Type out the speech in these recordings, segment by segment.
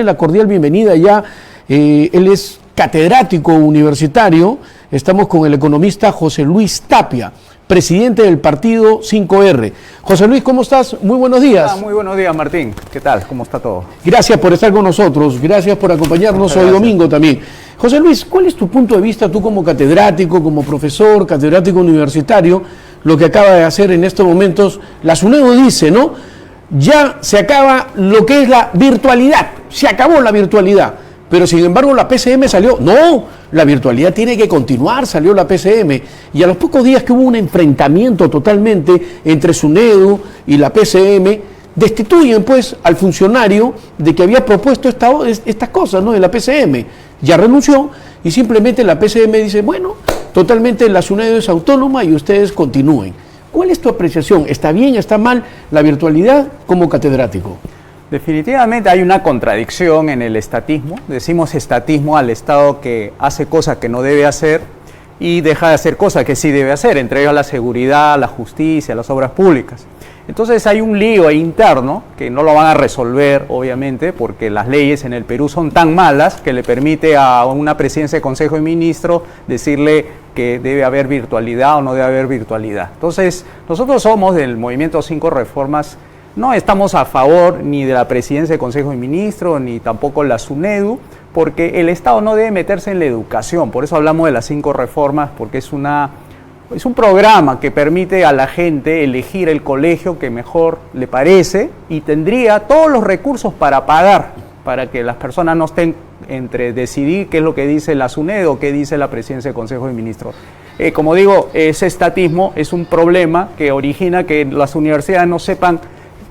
La cordial bienvenida ya, él es catedrático universitario, estamos con el economista José Luis Tapia, presidente del partido 5R. José Luis, ¿cómo estás? Muy buenos días. Muy buenos días, Martín. ¿Qué tal? ¿Cómo está todo? Gracias por estar con nosotros, gracias por acompañarnos hoy domingo también. José Luis, ¿cuál es tu punto de vista, tú como catedrático, como profesor, catedrático universitario, lo que acaba de hacer en estos momentos? La SUNEDU dice, ¿no? Ya se acaba lo que es la virtualidad, se acabó la virtualidad, pero sin embargo la PCM salió, no, la virtualidad tiene que continuar, salió la PCM, y a los pocos días que hubo un enfrentamiento totalmente entre SUNEDU y la PCM, destituyen pues al funcionario de que había propuesto estas cosas, ¿no?, de la PCM, ya renunció y simplemente la PCM dice, bueno, totalmente la SUNEDU es autónoma y ustedes continúen. ¿Cuál es tu apreciación? ¿Está bien, está mal la virtualidad como catedrático? Definitivamente hay una contradicción en el estatismo. Decimos estatismo al Estado que hace cosas que no debe hacer y deja de hacer cosas que sí debe hacer, entre ellas la seguridad, la justicia, las obras públicas. Entonces hay un lío ahí interno que no lo van a resolver, obviamente, porque las leyes en el Perú son tan malas que le permite a una presidencia de Consejo de Ministros decirle que debe haber virtualidad o no debe haber virtualidad. Entonces, nosotros somos del Movimiento 5 Reformas, no estamos a favor ni de la presidencia de Consejo de Ministros, ni tampoco la SUNEDU, porque el Estado no debe meterse en la educación. Por eso hablamos de las 5 reformas, porque es un programa que permite a la gente elegir el colegio que mejor le parece y tendría todos los recursos para pagar, para que las personas no estén entre decidir qué es lo que dice la SUNEDU o qué dice la presidencia del Consejo de Ministros. Como digo, ese estatismo es un problema que origina que las universidades no sepan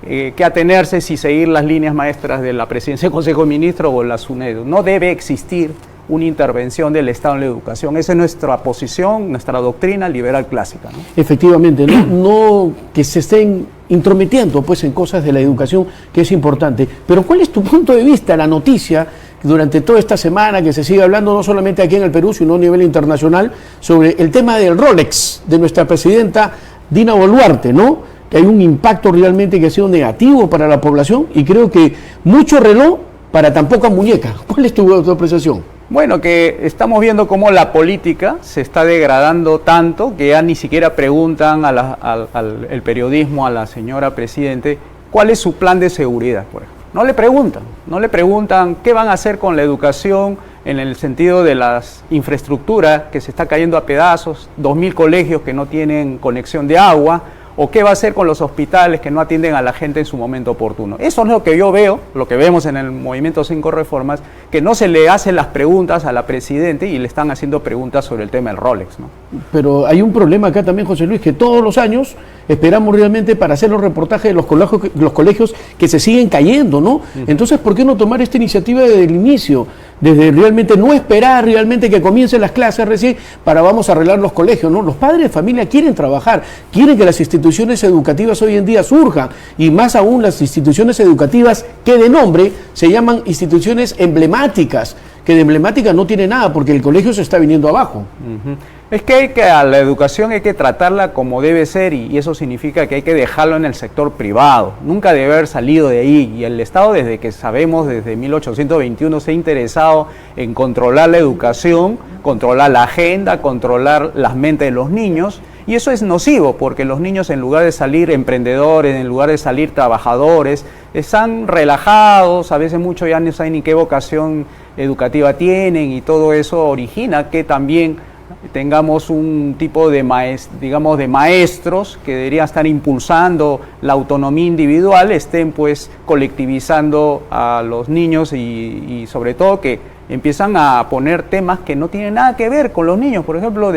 qué atenerse, si seguir las líneas maestras de la presidencia del Consejo de Ministros o la SUNEDU. No debe existir una intervención del Estado en la educación. Esa es nuestra posición, nuestra doctrina liberal clásica, ¿no? Efectivamente, no que se estén intrometiendo pues en cosas de la educación, que es importante. Pero ¿cuál es tu punto de vista, la noticia durante toda esta semana que se sigue hablando no solamente aquí en el Perú, sino a nivel internacional, sobre el tema del Rolex de nuestra presidenta Dina Boluarte, ¿no? Que hay un impacto realmente que ha sido negativo para la población y creo que mucho reloj para tan poca muñeca. ¿Cuál es tu apreciación? Bueno, que estamos viendo cómo la política se está degradando tanto que ya ni siquiera preguntan al periodismo, a la señora presidente, cuál es su plan de seguridad, por ejemplo. No le preguntan qué van a hacer con la educación en el sentido de las infraestructuras que se está cayendo a pedazos, 2.000 colegios que no tienen conexión de agua, o qué va a hacer con los hospitales que no atienden a la gente en su momento oportuno. Eso es lo que yo veo, lo que vemos en el Movimiento 5 Reformas, que no se le hacen las preguntas a la Presidenta y le están haciendo preguntas sobre el tema del Rolex, ¿no? Pero hay un problema acá también, José Luis, que todos los años esperamos realmente para hacer los reportajes de los colegios que se siguen cayendo, ¿no? Entonces, ¿por qué no tomar esta iniciativa desde el inicio? Desde realmente no esperar realmente que comiencen las clases recién para vamos a arreglar los colegios, ¿no? Los padres de familia quieren trabajar, quieren que las instituciones educativas hoy en día surjan, y más aún las instituciones educativas que de nombre se llaman instituciones emblemáticas, que de emblemática no tiene nada porque el colegio se está viniendo abajo. Es que a la educación hay que tratarla como debe ser y eso significa que hay que dejarlo en el sector privado. Nunca debe haber salido de ahí y el Estado desde que sabemos, desde 1821 se ha interesado en controlar la educación, controlar la agenda, controlar las mentes de los niños y eso es nocivo porque los niños en lugar de salir emprendedores, en lugar de salir trabajadores, están relajados, a veces muchos ya no saben ni qué vocación educativa tienen y todo eso origina que también tengamos un tipo de maestros que deberían estar impulsando la autonomía individual, estén pues colectivizando a los niños y sobre todo que empiezan a poner temas que no tienen nada que ver con los niños. Por ejemplo,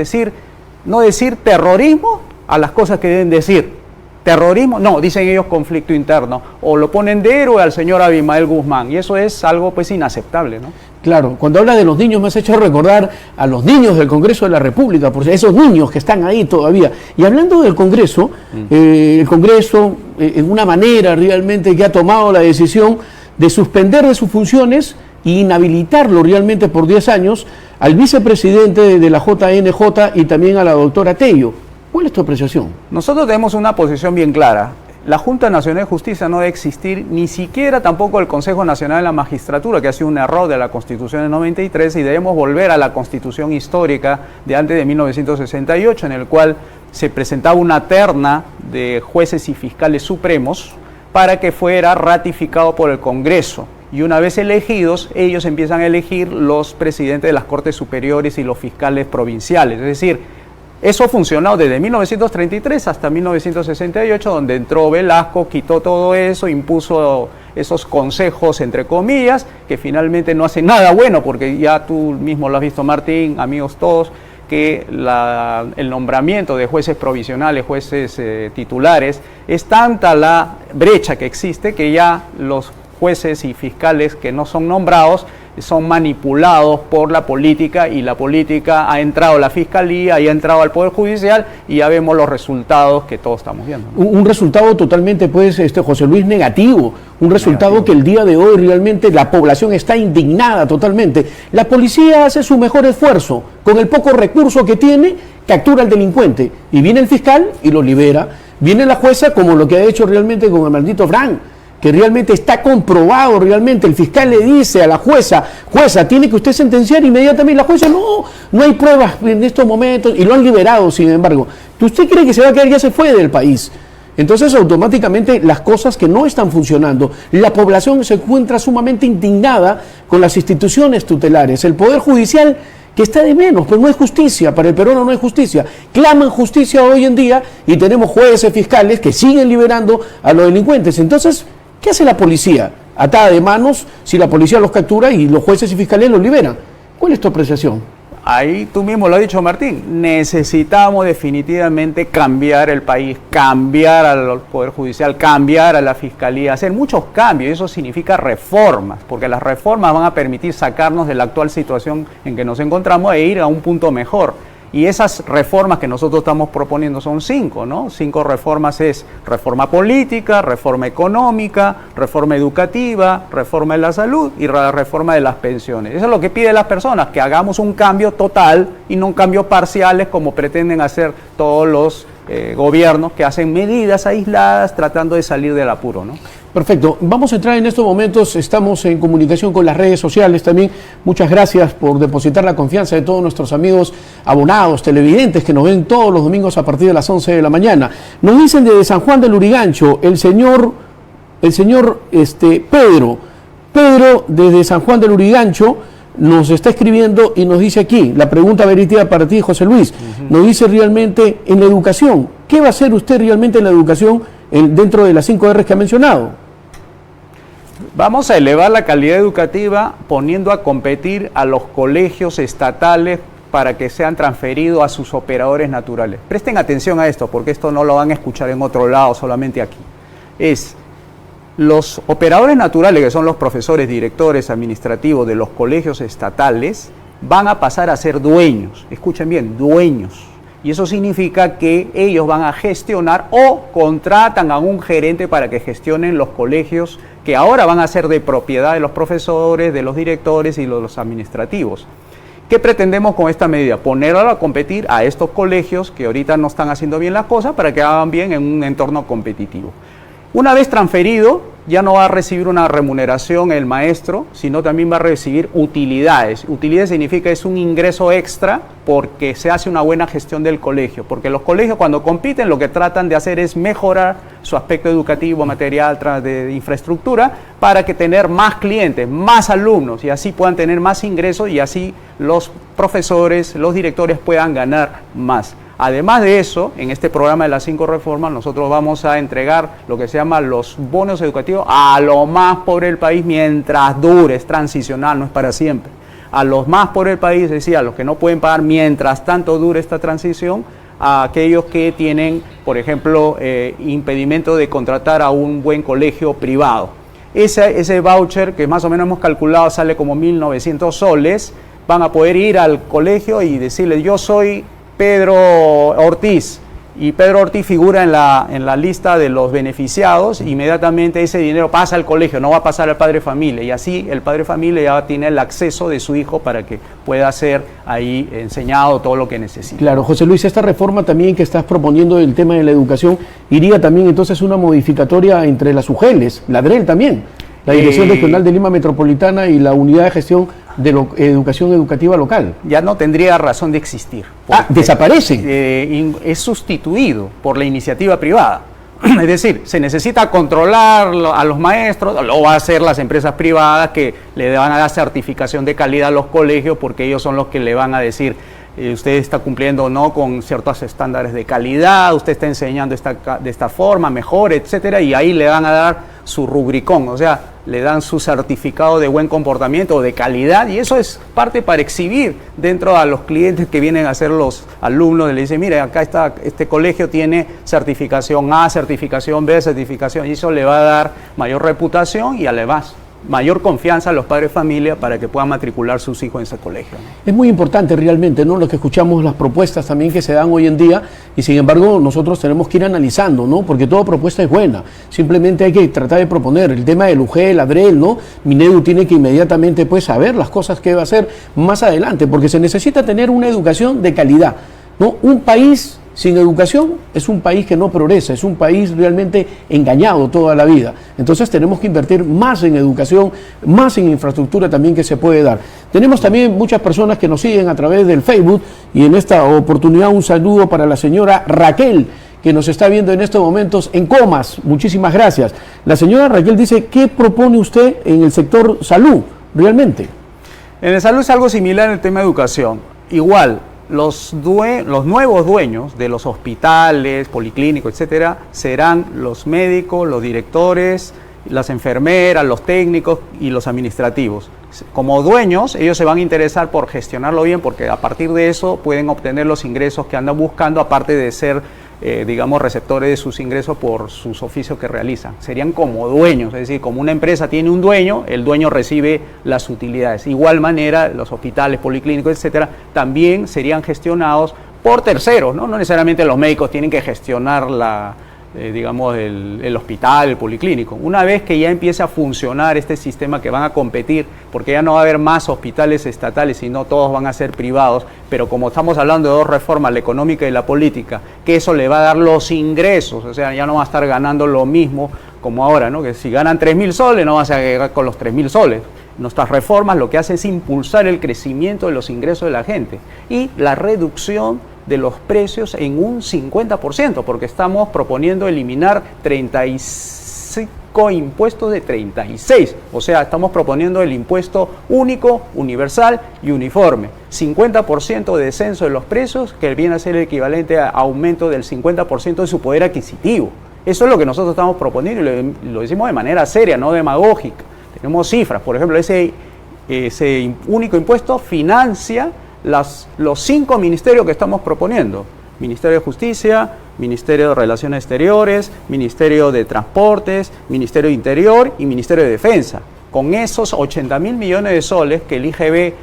no decir terrorismo a las cosas que deben decir. Terrorismo, no, dicen ellos conflicto interno, o lo ponen de héroe al señor Abimael Guzmán, y eso es algo pues inaceptable, ¿no? Claro, cuando habla de los niños me has hecho recordar a los niños del Congreso de la República, por esos niños que están ahí todavía. Y hablando del Congreso, el Congreso, en una manera realmente que ha tomado la decisión de suspender de sus funciones e inhabilitarlo realmente por 10 años al vicepresidente de la JNJ y también a la doctora Tello. ¿Cuál es tu apreciación? Nosotros tenemos una posición bien clara. la Junta Nacional de Justicia no debe existir, ni siquiera tampoco el Consejo Nacional de la Magistratura, que ha sido un error de la Constitución del 93, y debemos volver a la Constitución histórica de antes de 1968, en el cual se presentaba una terna de jueces y fiscales supremos para que fuera ratificado por el Congreso. Y una vez elegidos, ellos empiezan a elegir los presidentes de las Cortes Superiores y los fiscales provinciales. Es decir, eso funcionó desde 1933 hasta 1968, donde entró Velasco, quitó todo eso, impuso esos consejos, entre comillas, que finalmente no hacen nada bueno, porque ya tú mismo lo has visto, Martín, amigos todos, que el nombramiento de jueces provisionales, jueces titulares, es tanta la brecha que existe que ya los jueces y fiscales que no son nombrados son manipulados por la política, y la política ha entrado a la Fiscalía y ha entrado al Poder Judicial, y ya vemos los resultados que todos estamos viendo, ¿no? Un resultado totalmente, pues, José Luis, negativo, un resultado negativo, que el día de hoy realmente la población está indignada totalmente. La policía hace su mejor esfuerzo, con el poco recurso que tiene, captura al delincuente, y viene el fiscal y lo libera, viene la jueza, como lo que ha hecho realmente con el maldito Frank, que realmente está comprobado, realmente el fiscal le dice a la jueza, tiene que usted sentenciar inmediatamente, la jueza, no hay pruebas en estos momentos, y lo han liberado, sin embargo. ¿Usted cree que se va a quedar? Ya se fue del país. Entonces, automáticamente, las cosas que no están funcionando, la población se encuentra sumamente indignada con las instituciones tutelares, el Poder Judicial, que está de menos, pero no hay justicia, para el peruano no hay justicia. Claman justicia hoy en día, y tenemos jueces, fiscales, que siguen liberando a los delincuentes. Entonces, ¿qué hace la policía? Atada de manos, si la policía los captura y los jueces y fiscales los liberan. ¿Cuál es tu apreciación? Ahí tú mismo lo has dicho, Martín, necesitamos definitivamente cambiar el país, cambiar al Poder Judicial, cambiar a la Fiscalía, hacer muchos cambios. Eso significa reformas, porque las reformas van a permitir sacarnos de la actual situación en que nos encontramos e ir a un punto mejor. Y esas reformas que nosotros estamos proponiendo son 5, ¿no? 5 reformas: es reforma política, reforma económica, reforma educativa, reforma de la salud y la reforma de las pensiones. Eso es lo que piden las personas, que hagamos un cambio total y no un cambio parciales como pretenden hacer todos los gobiernos, que hacen medidas aisladas tratando de salir del apuro, ¿no? Perfecto. Vamos a entrar en estos momentos, estamos en comunicación con las redes sociales también. Muchas gracias por depositar la confianza de todos nuestros amigos abonados, televidentes, que nos ven todos los domingos a partir de las 11 de la mañana. Nos dicen desde San Juan del Lurigancho, el señor Pedro desde San Juan del Lurigancho nos está escribiendo y nos dice aquí, la pregunta verídica para ti, José Luis, nos dice realmente en la educación, ¿qué va a hacer usted realmente en la educación dentro de las 5 R's que ha mencionado? Vamos a elevar la calidad educativa poniendo a competir a los colegios estatales para que sean transferidos a sus operadores naturales. Presten atención a esto, porque esto no lo van a escuchar en otro lado, solamente aquí. Los operadores naturales, que son los profesores, directores administrativos de los colegios estatales, van a pasar a ser dueños. Escuchen bien, dueños. Y eso significa que ellos van a gestionar o contratan a un gerente para que gestionen los colegios que ahora van a ser de propiedad de los profesores, de los directores y los administrativos. ¿Qué pretendemos con esta medida? Ponerlo a competir a estos colegios que ahorita no están haciendo bien las cosas para que hagan bien en un entorno competitivo. Una vez transferido, ya no va a recibir una remuneración el maestro, sino también va a recibir utilidades. Utilidades significa es un ingreso extra porque se hace una buena gestión del colegio. Porque los colegios, cuando compiten, lo que tratan de hacer es mejorar su aspecto educativo, material, de infraestructura, para que tener más clientes, más alumnos, y así puedan tener más ingresos, y así los profesores, los directores puedan ganar más. Además de eso, en este programa de las 5 reformas, nosotros vamos a entregar lo que se llama los bonos educativos a lo más pobre del país mientras dure, es transicional, no es para siempre. A los más pobres del país, es decir, a los que no pueden pagar mientras tanto dure esta transición, a aquellos que tienen, por ejemplo, impedimento de contratar a un buen colegio privado. Ese voucher, que más o menos hemos calculado, sale como 1.900 soles, van a poder ir al colegio y decirle: yo soy Pedro Ortiz y Pedro Ortiz figura en la lista de los beneficiados, inmediatamente ese dinero pasa al colegio, no va a pasar al padre de familia, y así el padre de familia ya tiene el acceso de su hijo para que pueda ser ahí enseñado todo lo que necesita. Claro, José Luis, esta reforma también que estás proponiendo del tema de la educación, iría también entonces una modificatoria entre las UGELes, la DREL también, la Dirección Regional de Lima Metropolitana y la Unidad de Gestión de Educación Educativa Local. Ya no tendría razón de existir. Desaparecen. Es sustituido por la iniciativa privada. Es decir, se necesita controlar a los maestros, lo va a hacer las empresas privadas que le van a dar certificación de calidad a los colegios, porque ellos son los que le van a decir usted está cumpliendo o no con ciertos estándares de calidad, usted está enseñando de esta forma, mejor, etcétera, y ahí le van a dar su rubricón, o sea, le dan su certificado de buen comportamiento o de calidad, y eso es parte para exhibir dentro a los clientes que vienen a ser los alumnos, le dicen, mire, acá está, este colegio tiene certificación A, certificación B, certificación, y eso le va a dar mayor reputación y además mayor confianza a los padres de familia para que puedan matricular sus hijos en ese colegio, ¿no? Es muy importante realmente, ¿no? Lo que escuchamos, las propuestas también que se dan hoy en día, y sin embargo nosotros tenemos que ir analizando, ¿no? Porque toda propuesta es buena, simplemente hay que tratar de proponer. El tema del UGEL, la DREL, ¿no? Minedu tiene que inmediatamente pues saber las cosas que va a hacer más adelante, porque se necesita tener una educación de calidad, ¿no? Un país sin educación es un país que no progresa, es un país realmente engañado toda la vida. Entonces tenemos que invertir más en educación, más en infraestructura también que se puede dar. Tenemos también muchas personas que nos siguen a través del Facebook, y en esta oportunidad un saludo para la señora Raquel, que nos está viendo en estos momentos en Comas. Muchísimas gracias. La señora Raquel dice, ¿qué propone usted en el sector salud realmente? En el salud es algo similar en el tema de educación. Igual, los nuevos dueños de los hospitales, policlínicos, etcétera, serán los médicos, los directores, las enfermeras, los técnicos y los administrativos. Como dueños, ellos se van a interesar por gestionarlo bien, porque a partir de eso pueden obtener los ingresos que andan buscando, aparte de ser, digamos, receptores de sus ingresos por sus oficios que realizan. Serían como dueños, es decir, como una empresa tiene un dueño, el dueño recibe las utilidades. Igual manera, los hospitales, policlínicos, etcétera, también serían gestionados por terceros, ¿no? No necesariamente los médicos tienen que gestionar digamos, el hospital, el policlínico. Una vez que ya empiece a funcionar este sistema, que van a competir, porque ya no va a haber más hospitales estatales, sino todos van a ser privados, pero como estamos hablando de dos reformas, la económica y la política, que eso le va a dar los ingresos, o sea, ya no va a estar ganando lo mismo como ahora, ¿no? Que si ganan 3.000 soles, no vas a llegar con los 3.000 soles. Nuestras reformas lo que hacen es impulsar el crecimiento de los ingresos de la gente y la reducción de los precios en un 50%, porque estamos proponiendo eliminar 35 impuestos de 36, o sea, estamos proponiendo el impuesto único, universal y uniforme. 50% de descenso de los precios, que viene a ser el equivalente a aumento del 50% de su poder adquisitivo. Eso es lo que nosotros estamos proponiendo y lo decimos de manera seria, no demagógica. Tenemos cifras, por ejemplo, ese único impuesto financia los 5 ministerios que estamos proponiendo: Ministerio de Justicia, Ministerio de Relaciones Exteriores, Ministerio de Transportes, Ministerio de Interior y Ministerio de Defensa. Con esos 80.000 millones de soles que el IGB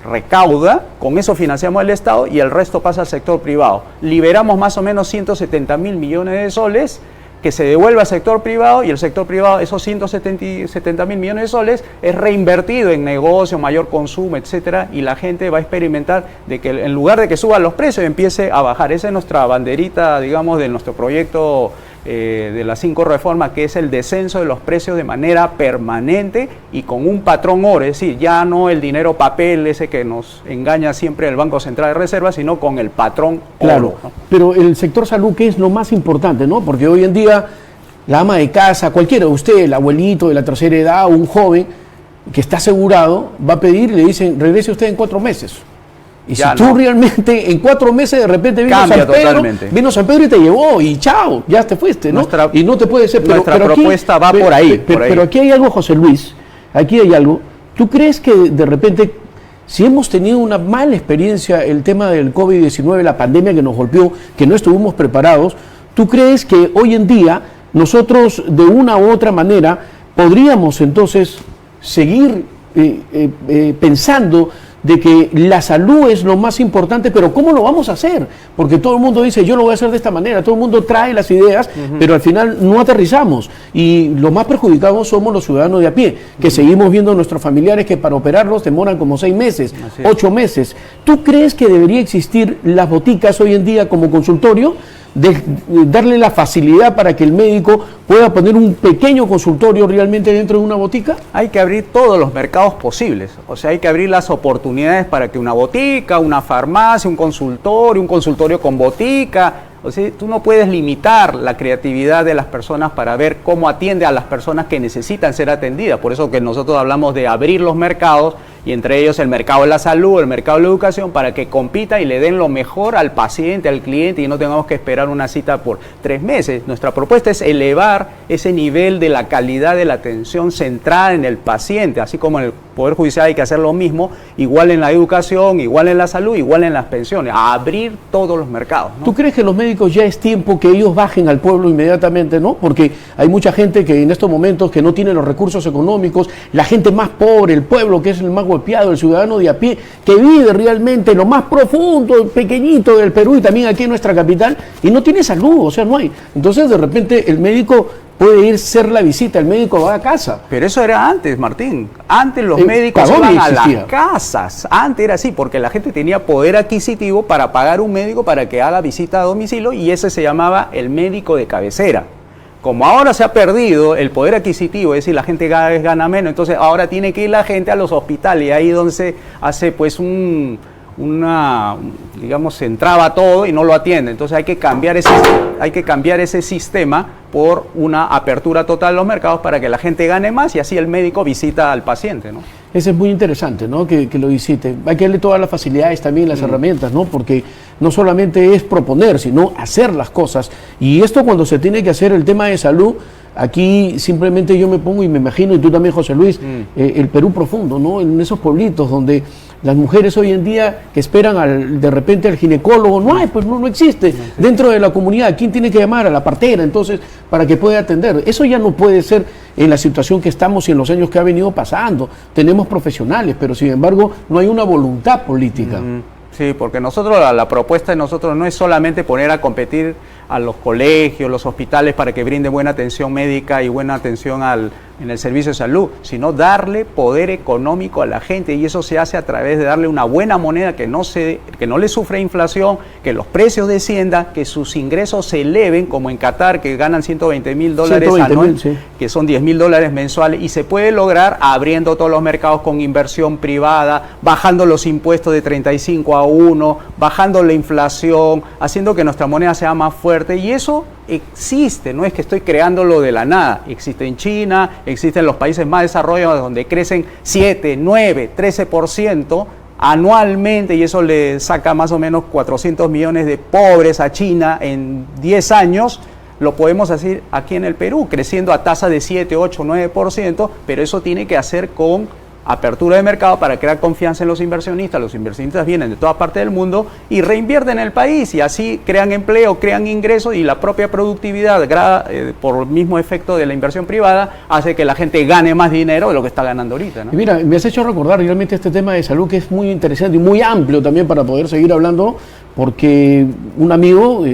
recauda, con eso financiamos el Estado y el resto pasa al sector privado. Liberamos más o menos 170.000 millones de soles que se devuelve al sector privado, y el sector privado, esos 170.000 millones de soles, es reinvertido en negocio, mayor consumo, etcétera, y la gente va a experimentar de que en lugar de que suban los precios, empiece a bajar. Esa es nuestra banderita, digamos, de nuestro proyecto de las 5 reformas, que es el descenso de los precios de manera permanente y con un patrón oro, es decir, ya no el dinero papel ese que nos engaña siempre el Banco Central de Reserva, sino con el patrón claro, oro, ¿no? Pero el sector salud, ¿qué es lo más importante, no? Porque hoy en día la ama de casa, cualquiera de usted, el abuelito de la tercera edad o un joven que está asegurado, va a pedir y le dicen, regrese usted en 4 meses. Y ya si tú realmente en 4 meses de repente vino San Pedro y te llevó y chao, ya te fuiste, ¿no? Y no te puede ser. Nuestra propuesta va por ahí. Pero aquí hay algo, José Luis, aquí hay algo. ¿Tú crees que de repente, si hemos tenido una mala experiencia, el tema del COVID-19, la pandemia que nos golpeó, que no estuvimos preparados, ¿tú crees que hoy en día nosotros de una u otra manera podríamos entonces seguir pensando de que la salud es lo más importante, pero ¿cómo lo vamos a hacer? Porque todo el mundo dice, yo lo voy a hacer de esta manera, todo el mundo trae las ideas, pero al final no aterrizamos. Y los más perjudicados somos los ciudadanos de a pie, que seguimos viendo a nuestros familiares que para operarlos demoran como 6 meses, 8 meses. ¿Tú crees que debería existir las boticas hoy en día como consultorio? Darle la facilidad para que el médico pueda poner un pequeño consultorio realmente dentro de una botica? Hay que abrir todos los mercados posibles, o sea, hay que abrir las oportunidades para que una botica, una farmacia, un consultorio con botica, o sea, tú no puedes limitar la creatividad de las personas para ver cómo atiende a las personas que necesitan ser atendidas. Por eso que nosotros hablamos de abrir los mercados, y entre ellos el mercado de la salud, el mercado de la educación, para que compita y le den lo mejor al paciente, al cliente, y no tengamos que esperar una cita por 3 meses. Nuestra propuesta es elevar ese nivel de la calidad de la atención centrada en el paciente, así como en el Poder Judicial hay que hacer lo mismo, igual en la educación, igual en la salud, igual en las pensiones, a abrir todos los mercados, ¿no? ¿Tú crees que los médicos ya es tiempo que ellos bajen al pueblo inmediatamente, no? Porque hay mucha gente que en estos momentos que no tiene los recursos económicos, la gente más pobre, el pueblo que es el más golpeado, el ciudadano de a pie, que vive realmente lo más profundo, pequeñito del Perú y también aquí en nuestra capital, y no tiene salud, o sea, no hay. Entonces, de repente, el médico puede ir a hacer la visita, el médico va a casa. Pero eso era antes, Martín. Antes los médicos iban a las casas. Antes era así, porque la gente tenía poder adquisitivo para pagar un médico para que haga visita a domicilio, y ese se llamaba el médico de cabecera. Como ahora se ha perdido el poder adquisitivo, es decir, la gente cada vez gana menos, entonces ahora tiene que ir la gente a los hospitales, y ahí donde se hace pues digamos, se entraba todo y no lo atiende. Entonces hay que cambiar ese sistema por una apertura total de los mercados para que la gente gane más y así el médico visita al paciente, ¿no? Ese es muy interesante, ¿no? Que lo visite. Hay que darle todas las facilidades también, las herramientas, ¿no? Porque no solamente es proponer, sino hacer las cosas. Y esto cuando se tiene que hacer el tema de salud, aquí simplemente yo me pongo y me imagino, y tú también, José Luis, el Perú profundo, ¿no? En esos pueblitos donde las mujeres hoy en día que esperan de repente al ginecólogo, no hay, pues no existe. Dentro de la comunidad, ¿quién tiene que llamar? A la partera, entonces, para que pueda atender. Eso ya no puede ser en la situación que estamos y en los años que ha venido pasando. Tenemos profesionales, pero sin embargo no hay una voluntad política. Sí, porque la propuesta de nosotros no es solamente poner a competir a los colegios, los hospitales para que brinden buena atención médica y buena atención en el servicio de salud, sino darle poder económico a la gente, y eso se hace a través de darle una buena moneda que no le sufra inflación, que los precios desciendan, que sus ingresos se eleven, como en Qatar, que ganan $120,000 anuales, sí, que son $10,000 mensuales, y se puede lograr abriendo todos los mercados con inversión privada, bajando los impuestos de 35 a 1, bajando la inflación, haciendo que nuestra moneda sea más fuerte, y eso existe, no es que estoy creándolo de la nada, existe en China, existe en los países más desarrollados donde crecen 7, 9, 13% anualmente, y eso le saca más o menos 400 millones de pobres a China en 10 años. Lo podemos hacer aquí en el Perú, creciendo a tasa de 7, 8, 9%, pero eso tiene que hacer con apertura de mercado para crear confianza en los inversionistas. Los inversionistas vienen de todas partes del mundo y reinvierten en el país, y así crean empleo, crean ingresos, y la propia productividad, por el mismo efecto de la inversión privada, hace que la gente gane más dinero de lo que está ganando ahorita, ¿no? Y mira, me has hecho recordar realmente este tema de salud, que es muy interesante y muy amplio también para poder seguir hablando, porque un amigo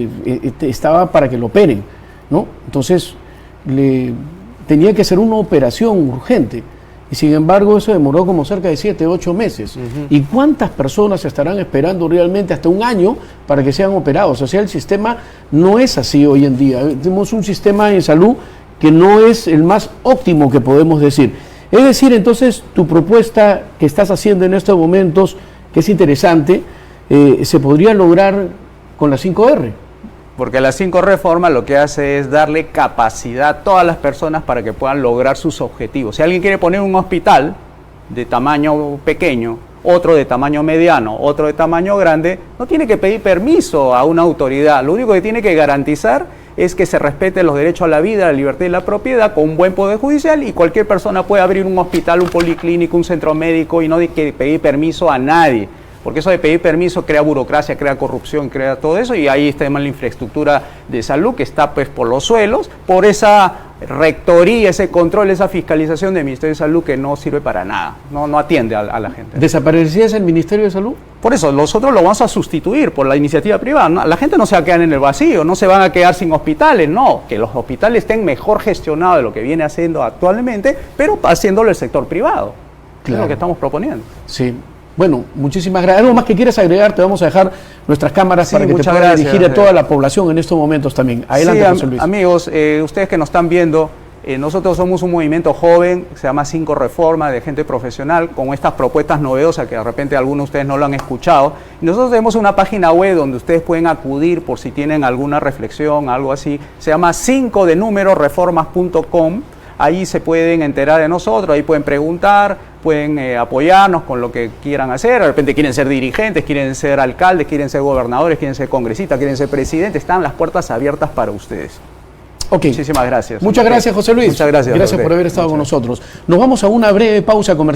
estaba para que lo operen, ¿no? Entonces tenía que hacer una operación urgente. Y sin embargo eso demoró como cerca de 7, 8 meses. ¿Y cuántas personas estarán esperando realmente hasta un año para que sean operados? O sea, el sistema no es así hoy en día. Tenemos un sistema en salud que no es el más óptimo que podemos decir. Es decir, entonces, tu propuesta que estás haciendo en estos momentos, que es interesante, se podría lograr con la 5R. Porque la 5 reforma lo que hace es darle capacidad a todas las personas para que puedan lograr sus objetivos. Si alguien quiere poner un hospital de tamaño pequeño, otro de tamaño mediano, otro de tamaño grande, no tiene que pedir permiso a una autoridad. Lo único que tiene que garantizar es que se respeten los derechos a la vida, la libertad y la propiedad con un buen poder judicial, y cualquier persona puede abrir un hospital, un policlínico, un centro médico, y no hay que pedir permiso a nadie. Porque eso de pedir permiso crea burocracia, crea corrupción, crea todo eso, y ahí está la infraestructura de salud que está pues por los suelos, por esa rectoría, ese control, esa fiscalización del Ministerio de Salud que no sirve para nada, no atiende a la gente. ¿Desaparecerías el Ministerio de Salud? Por eso, nosotros lo vamos a sustituir por la iniciativa privada. La gente no se va a quedar en el vacío, no se van a quedar sin hospitales, no, que los hospitales estén mejor gestionados de lo que viene haciendo actualmente, pero haciéndolo el sector privado. Claro. Es lo que estamos proponiendo. Sí. Bueno, muchísimas gracias. ¿Algo más que quieras agregar? Te vamos a dejar nuestras cámaras para que te puedas dirigir a toda la población en estos momentos también. Adelante, José Luis. Amigos, ustedes que nos están viendo, nosotros somos un movimiento joven, se llama 5 Reforma, de gente profesional, con estas propuestas novedosas que de repente algunos de ustedes no lo han escuchado. Y nosotros tenemos una página web donde ustedes pueden acudir por si tienen alguna reflexión, algo así. Se llama 5reformas.com. Ahí se pueden enterar de nosotros, ahí pueden preguntar, pueden apoyarnos con lo que quieran hacer. De repente quieren ser dirigentes, quieren ser alcaldes, quieren ser gobernadores, quieren ser congresistas, quieren ser presidentes. Están las puertas abiertas para ustedes. Ok. Muchísimas gracias. Muchas gracias, José Luis. Muchas gracias. Gracias por haber estado con nosotros. Nos vamos a una breve pausa comercial.